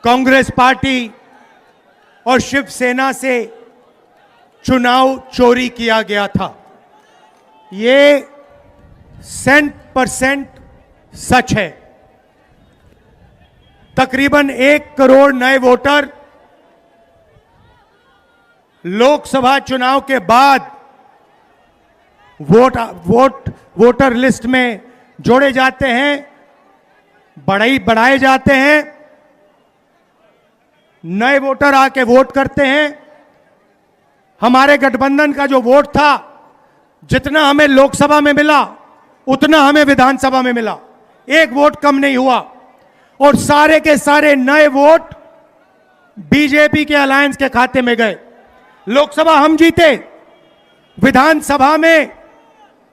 Congress party और शिवसेना से चुनाव चोरी किया गया था। ये 100% सच है। तकरीबन 1 करोड़ नए वोटर लोकसभा चुनाव के बाद वोटर लिस्ट में जोड़े जाते हैं, बढ़ाए जाते हैं। नए वोटर आके वोट करते हैं। हमारे गठबंधन का जो वोट था, जितना हमें लोकसभा में मिला उतना हमें विधानसभा में मिला, 1 वोट कम नहीं हुआ। और सारे के सारे नए वोट बीजेपी के अलायंस के खाते में गए। लोकसभा हम जीते, विधानसभा में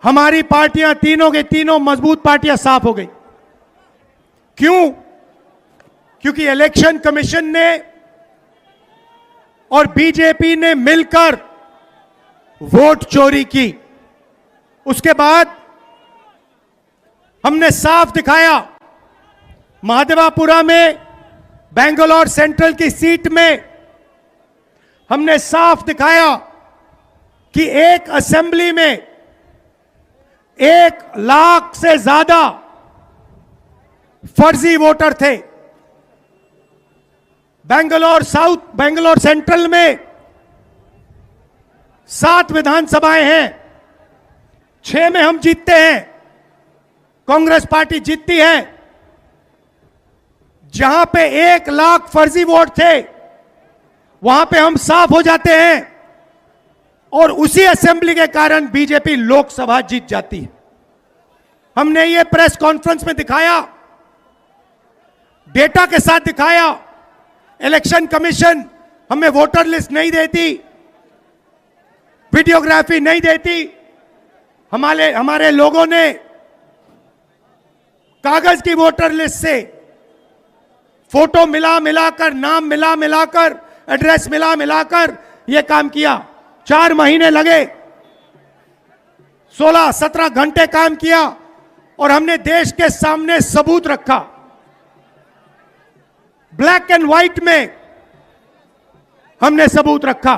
हमारी पार्टियां तीनों के तीनों मजबूत पार्टियां साफ हो गई। क्यों? क्योंकि इलेक्शन कमीशन ने और बीजेपी ने मिलकर वोट चोरी की। उसके बाद हमने साफ दिखाया, महादेवापुरा में बेंगलोर सेंट्रल की सीट में हमने साफ दिखाया कि एक असेंबली में 1 लाख से ज्यादा फर्जी वोटर थे। बेंगलोर सेंट्रल में 7 विधानसभाएं हैं, 6 में हम जीतते हैं, कांग्रेस पार्टी जीतती है। जहां पे 1 लाख फर्जी वोट थे वहां पे हम साफ हो जाते हैं और उसी असेंबली के कारण बीजेपी लोकसभा जीत जाती है। हमने ये प्रेस कॉन्फ्रेंस में दिखाया, डेटा के साथ दिखाया। इलेक्शन कमीशन हमें वोटर लिस्ट नहीं देती, वीडियोग्राफी नहीं देती। हमारे लोगों ने कागज की वोटर लिस्ट से फोटो मिलाकर, नाम मिलाकर, एड्रेस मिलाकर यह काम किया। 4 महीने लगे, 16-17 घंटे काम किया और हमने देश के सामने सबूत रखा। ब्लैक एंड व्हाइट में हमने सबूत रखा।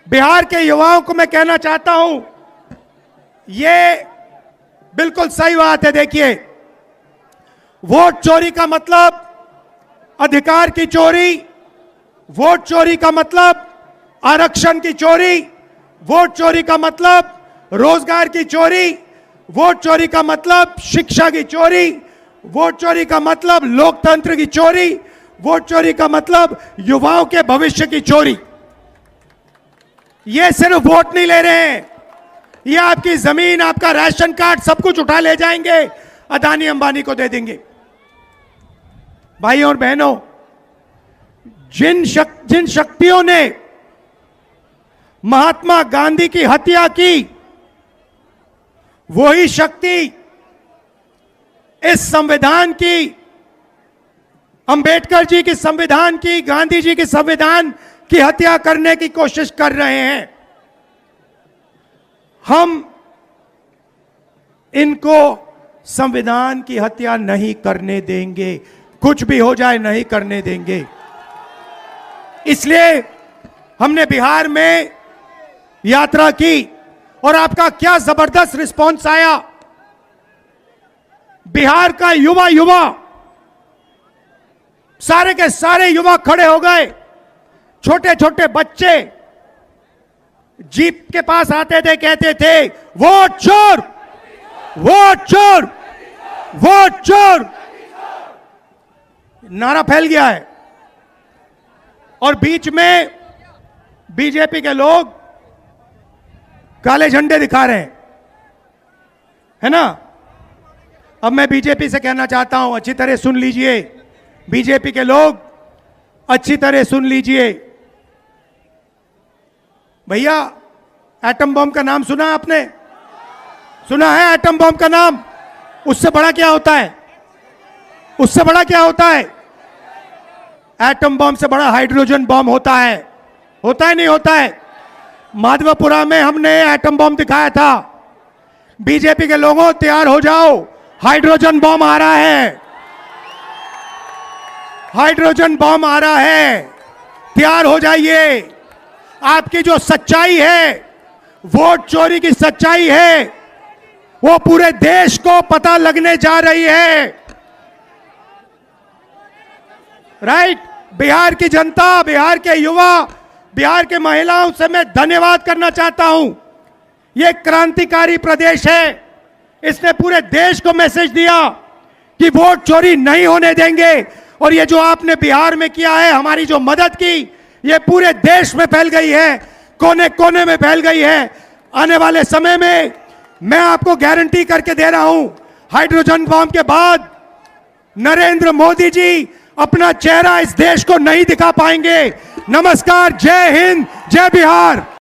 बिहार के युवाओं को मैं कहना चाहता हूं, यह बिल्कुल सही बात है। देखिए, वोट चोरी का मतलब अधिकार की चोरी, वोट चोरी का मतलब आरक्षण की चोरी, वोट चोरी का मतलब रोजगार की चोरी, वोट चोरी का मतलब शिक्षा की चोरी, वोट चोरी का मतलब लोकतंत्र की चोरी, वोट चोरी का मतलब युवाओं के भविष्य की चोरी। ये सिर्फ वोट नहीं ले रहे हैं, ये आपकी जमीन, आपका राशन कार्ड, सब कुछ उठा ले जाएंगे, अदानी अंबानी को दे देंगे। भाइयों और बहनों, जिन शक्तियों ने महात्मा गांधी की हत्या की, वही शक्ति इस संविधान की, अंबेडकर जी की संविधान की, गांधी जी की संविधान की हत्या करने की कोशिश कर रहे हैं। हम इनको संविधान की हत्या नहीं करने देंगे, कुछ भी हो जाए नहीं करने देंगे। इसलिए हमने बिहार में यात्रा की और आपका क्या जबरदस्त रिस्पांस आया। बिहार का युवा सारे के सारे युवा खड़े हो गए। छोटे छोटे बच्चे जीप के पास आते थे, कहते थे वोट चोर, वोट चोर, वोट चोर। नारा फैल गया है और बीच में बीजेपी के लोग काले झंडे दिखा रहे हैं, है ना। अब मैं बीजेपी से कहना चाहता हूं, अच्छी तरह सुन लीजिए, बीजेपी के लोग अच्छी तरह सुन लीजिए। भैया, एटम बम का नाम सुना आपने? सुना है एटम बम का नाम? उससे बड़ा क्या होता है? उससे बड़ा क्या होता है? एटम बम से बड़ा हाइड्रोजन बम होता है। होता है नहीं होता है? माधवपुरा में हमने एटम बम दिखाया था। बीजेपी के लोगों, तैयार हो जाओ, हाइड्रोजन बम आ रहा है। हाइड्रोजन बम आ रहा है, तैयार हो जाइए। आपकी जो सच्चाई है, वोट चोरी की सच्चाई है, वो पूरे देश को पता लगने जा रही है। राइट? बिहार की जनता, बिहार के युवा, बिहार के महिलाओं से मैं धन्यवाद करना चाहता हूं। ये क्रांतिकारी प्रदेश है। इसने पूरे देश को मैसेज दिया कि वोट चोरी नहीं होने देंगे। और ये जो आपने बिहार में किया है, हमारी जो मदद की, ये पूरे देश में फैल गई है, कोने कोने में फैल गई है। आने वाले समय में मैं आपको गारंटी करके दे रहा हूं, हाइड्रोजन बम के बाद नरेंद्र मोदी जी अपना चेहरा इस देश को नहीं दिखा पाएंगे। नमस्कार, जय हिंद, जय बिहार।